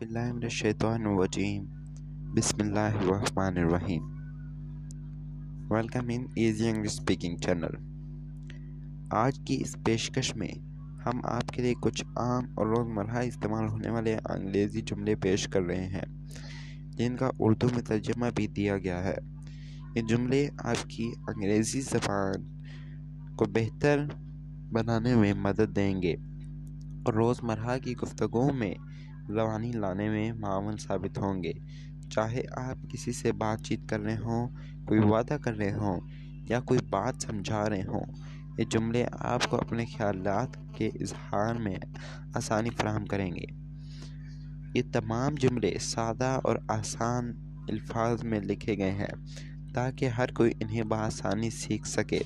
बिस्मिल्लाहिर्रहमानिर्रहीम बिस्मिल्लाहिर्रहमानिर्रहीम। Welcome in easy English speaking channel. आज की इस पेशकश में हम आपके लिए कुछ आम और रोज़मर्रा इस्तेमाल होने वाले अंग्रेज़ी जुमले पेश कर रहे हैं, जिनका उर्दू में तर्जुमा भी दिया गया है। ये जुमले आपकी अंग्रेज़ी ज़बान को बेहतर बनाने में मदद देंगे और रोज़मर्रा की गुफ्तगू में ज़बानी लाने में मावन साबित होंगे। चाहे आप किसी से बातचीत कर रहे हों, कोई वादा कर रहे हों या कोई बात समझा रहे हों, ये जुमले आपको अपने ख़यालात के इजहार में आसानी फराहम करेंगे। ये तमाम जुमले सादा और आसान अल्फाज में लिखे गए हैं ताकि हर कोई इन्हें बआसानी सीख सके।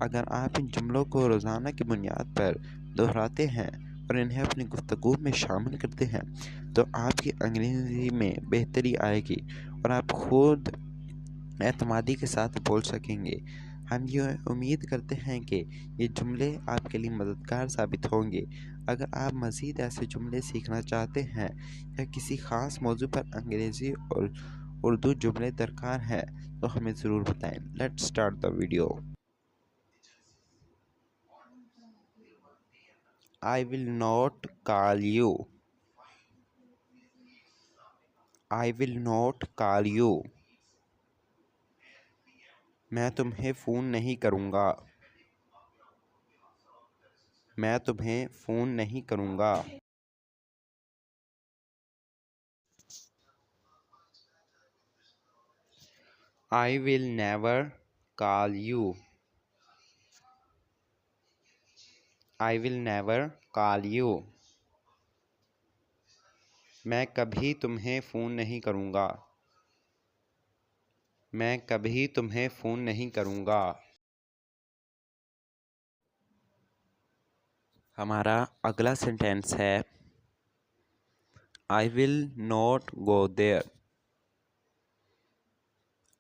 अगर आप इन जुमलों को रोज़ाना की बुनियाद पर दोहराते हैं और इन्हें अपनी गुफ्तगू में शामिल करते हैं तो आपकी अंग्रेज़ी में बेहतरी आएगी और आप खुद एतमादी के साथ बोल सकेंगे। हम ये उम्मीद करते हैं कि ये जुमले आपके लिए मददगार साबित होंगे। अगर आप मज़ीद ऐसे जुमले सीखना चाहते हैं या किसी ख़ास मौजू पर अंग्रेज़ी और उर्दू जुमले दरकार हैं तो हमें ज़रूर बताएं। Let's start the video. I will not call you. I will not call you. मैं तुम्हें फ़ोन नहीं करूँगा। मैं तुम्हें फ़ोन नहीं करूँगा। I will never call you. I will never call you. मैं कभी तुम्हें फ़ोन नहीं करूँगा। मैं कभी तुम्हें फ़ोन नहीं करूँगा। हमारा अगला सेंटेंस है I will not go there.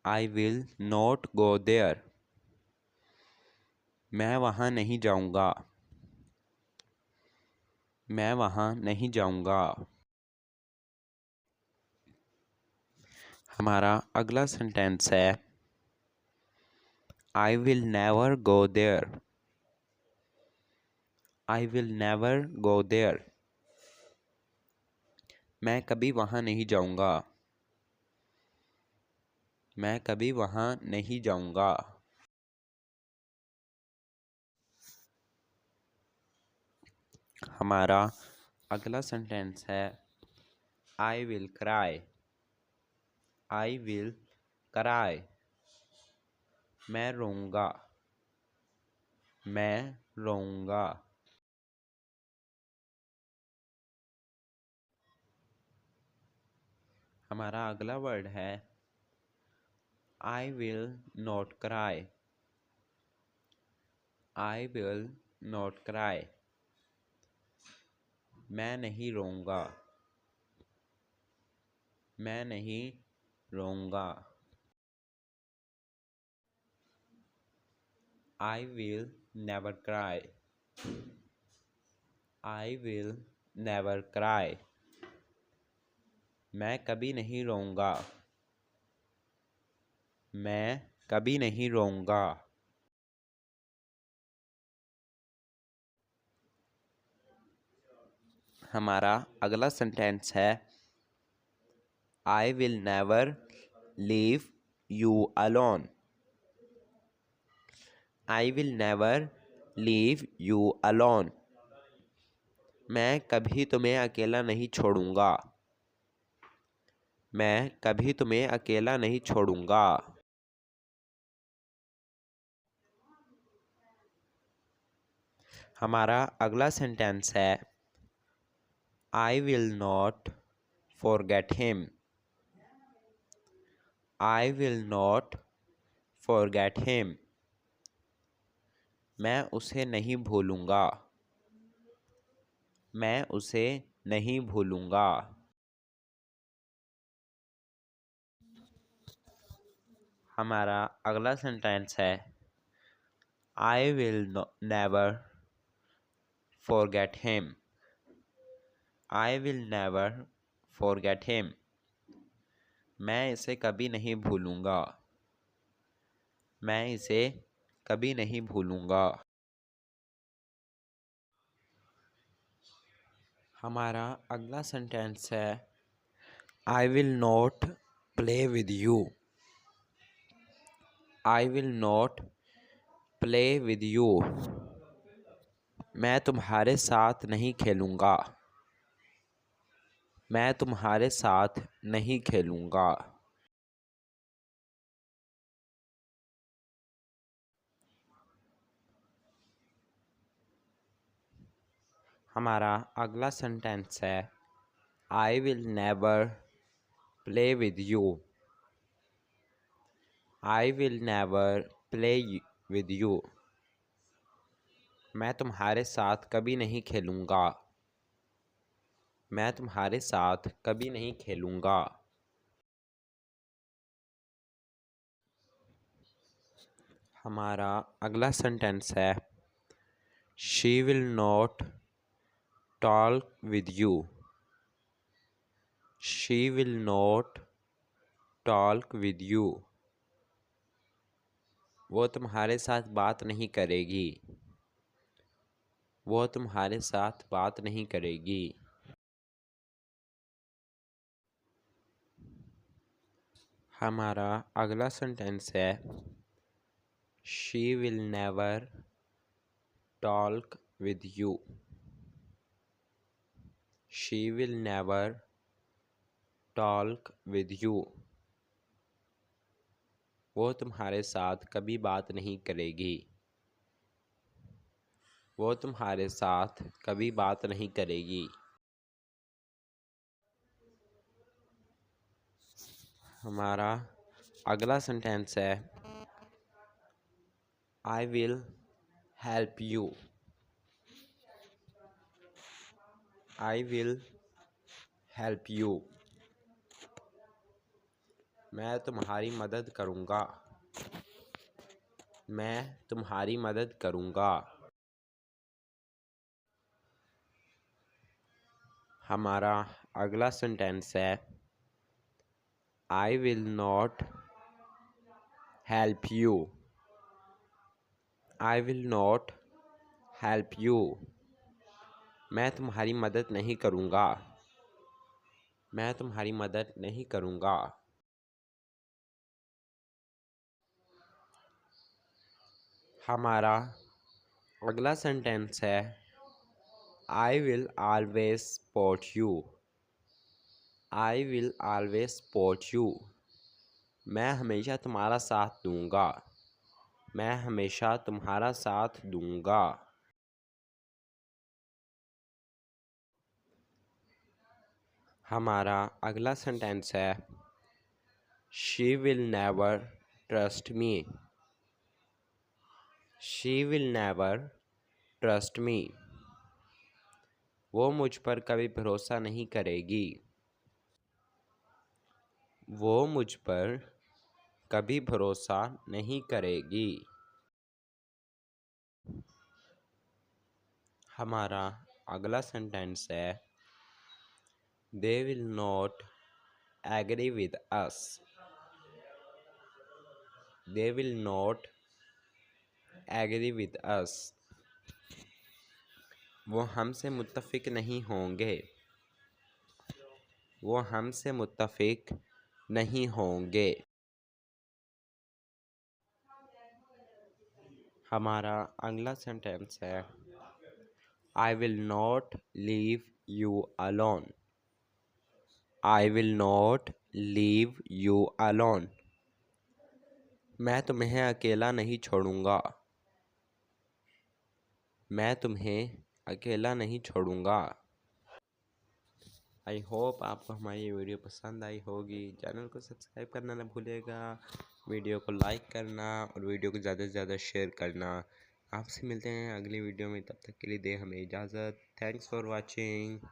I will not go there. मैं वहाँ नहीं जाऊँगा। मैं वहाँ नहीं जाऊँगा। हमारा अगला सेंटेंस है I will never go there. I will never go there. मैं कभी वहाँ नहीं जाऊँगा। मैं कभी वहाँ नहीं जाऊँगा। हमारा अगला सेंटेंस है I will cry. I will cry. मैं रोऊंगा। मैं रोऊंगा। हमारा अगला वर्ड है I will not cry. I will not cry. मैं नहीं रोऊंगा। मैं नहीं रोऊंगा। I will never cry. I will never cry. मैं कभी नहीं रोऊंगा। मैं कभी नहीं रोऊंगा। हमारा अगला सेंटेंस है I will never leave you alone. I will never leave you alone. मैं कभी तुम्हें अकेला नहीं छोड़ूंगा। मैं कभी तुम्हें अकेला नहीं छोड़ूंगा। हमारा अगला सेंटेंस है I will not forget him. I will not forget him. मैं उसे नहीं भूलूंगा। मैं उसे नहीं भूलूंगा। हमारा अगला सेंटेंस है I will never forget him. I will never forget him. मैं इसे कभी नहीं भूलूंगा. मैं इसे कभी नहीं भूलूंगा. हमारा अगला सेंटेंस है I will not play with you. I will not play with you. मैं तुम्हारे साथ नहीं खेलूंगा. मैं तुम्हारे साथ नहीं खेलूंगा. हमारा अगला सेंटेंस है I will never play with you. I will never play with you. मैं तुम्हारे साथ कभी नहीं खेलूंगा. मैं तुम्हारे साथ कभी नहीं खेलूंगा. हमारा अगला सेंटेंस है She will not talk with you. She will not talk with you. वो तुम्हारे साथ बात नहीं करेगी. वो तुम्हारे साथ बात नहीं करेगी. हमारा अगला सेंटेंस है She will never talk with you. She will never talk with you. वो तुम्हारे साथ कभी बात नहीं करेगी. वो तुम्हारे साथ कभी बात नहीं करेगी. हमारा अगला सेंटेंस है I will help you. I will help you. मैं तुम्हारी मदद करूँगा. मैं तुम्हारी मदद करूँगा. हमारा अगला सेंटेंस है I will not help you. I will not help you. मैं तुम्हारी मदद नहीं करूँगा. मैं तुम्हारी मदद नहीं करूँगा. हमारा अगला सेंटेंस है I will always support you. I will always support you. मैं हमेशा तुम्हारा साथ दूंगा. मैं हमेशा तुम्हारा साथ दूंगा. हमारा अगला सेंटेंस है She will never trust me. She will never trust me. वो मुझ पर कभी भरोसा नहीं करेगी. वो मुझ पर कभी भरोसा नहीं करेगी. हमारा अगला सेंटेंस है They will not agree with us. They will not agree with us. वो हमसे मुत्तफिक नहीं होंगे. वो हमसे मुत्तफिक नहीं होंगे. हमारा अगला सेंटेंस है I will not leave you alone. I will not leave you alone. मैं तुम्हें अकेला नहीं छोड़ूंगा. मैं तुम्हें अकेला नहीं छोड़ूंगा. आई होप आपको हमारी ये वीडियो पसंद आई होगी. चैनल को सब्सक्राइब करना ना भूलिएगा. वीडियो को लाइक करना और वीडियो को ज़्यादा से ज़्यादा शेयर करना. आपसे मिलते हैं अगली वीडियो में. तब तक के लिए दे हमें इजाज़त. Thanks for watching.